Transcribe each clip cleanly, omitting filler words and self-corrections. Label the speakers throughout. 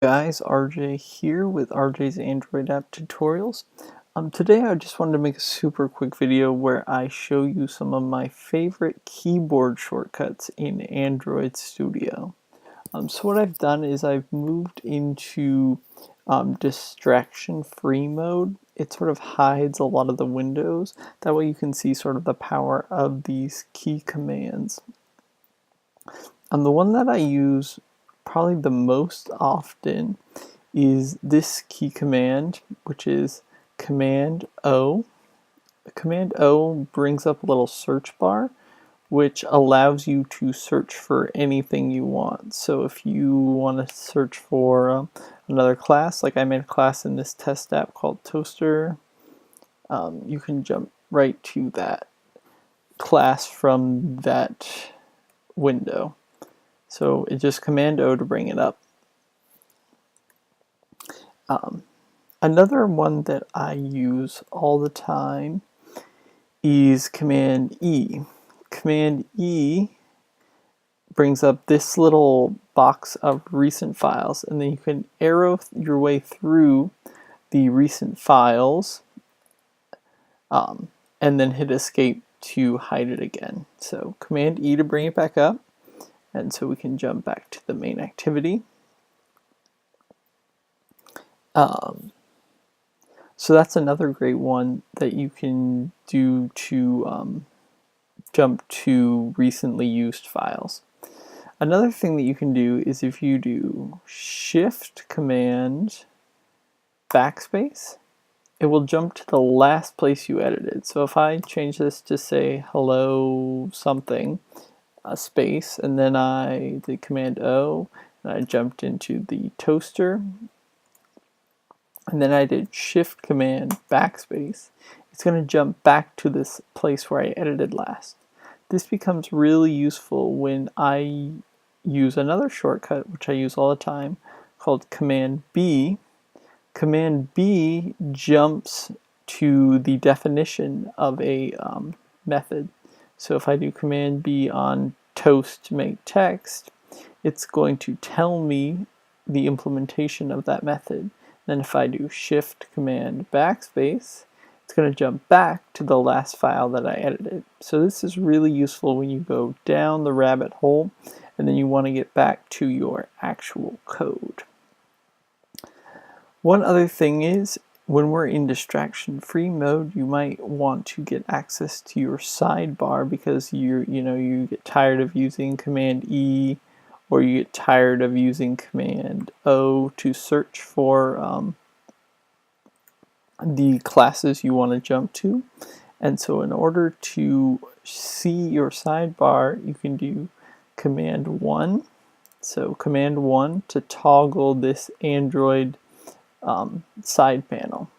Speaker 1: Guys, RJ here with RJ's Android app tutorials. Today I just wanted to make a super quick video where I show you some of my favorite keyboard shortcuts in Android Studio. So what I've done is I've moved into distraction-free mode. It sort of hides a lot of the windows. That way you can see sort of the power of these key commands. The one that I use probably the most often is this key command, which is Cmd O. Cmd O brings up a little search bar, which allows you to search for anything you want. So if you want to search for another class, like I made a class in this test app called Toaster, you can jump right to that class from that window. So it's just Cmd O to bring it up. Another one that I use all the time is Cmd E. Cmd E brings up this little box of recent files, and then you can arrow your way through the recent files and then hit escape to hide it again. So Cmd E to bring it back up, and so we can jump back to the main activity. So that's another great one that you can do to jump to recently used files. Another thing that you can do is if you do Shift Command Backspace, it will jump to the last place you edited. So if I change this to say hello something, space, and then I did Cmd O, and I jumped into the toaster, and then I did Shift Command Backspace, it's going to jump back to this place where I edited last. This becomes really useful when I use another shortcut, which I use all the time, called Cmd B. Cmd B jumps to the definition of a method. So if I do Cmd B on toast to make text, it's going to tell me the implementation of that method. Then if I do Shift Command Backspace, it's going to jump back to the last file that I edited. So this is really useful when you go down the rabbit hole and then you want to get back to your actual code. One other thing is, when we're in distraction-free mode, you might want to get access to your sidebar because you get tired of using Cmd E, or you get tired of using Cmd O to search for the classes you want to jump to. And so in order to see your sidebar, you can do Cmd 1. So Cmd 1 to toggle this Android side panel.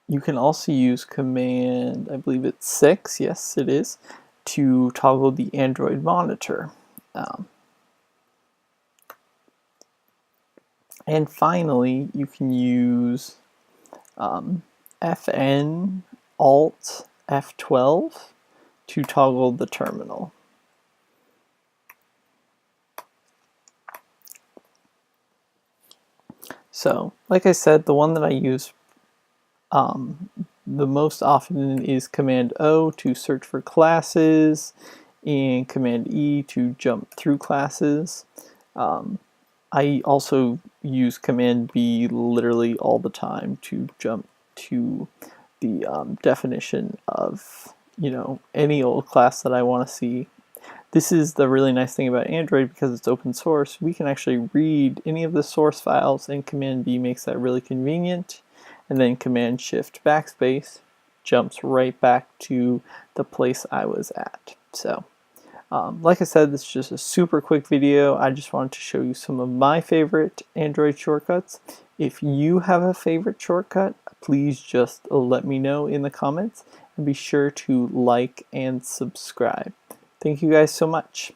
Speaker 1: You can also use Command, I believe it's 6, yes it is, to toggle the Android monitor. And finally, you can use FN Alt F12 to toggle the terminal. So, like I said, the one that I use the most often is Cmd O to search for classes, and Cmd E to jump through classes. I also use Cmd B literally all the time to jump to the definition of any old class that I want to see. This is the really nice thing about Android, because it's open source. We can actually read any of the source files, and Cmd B makes that really convenient. And then Command Shift Backspace jumps right back to the place I was at. So, like I said, this is just a super quick video. I just wanted to show you some of my favorite Android shortcuts. If you have a favorite shortcut, please just let me know in the comments, and be sure to like and subscribe. Thank you guys so much.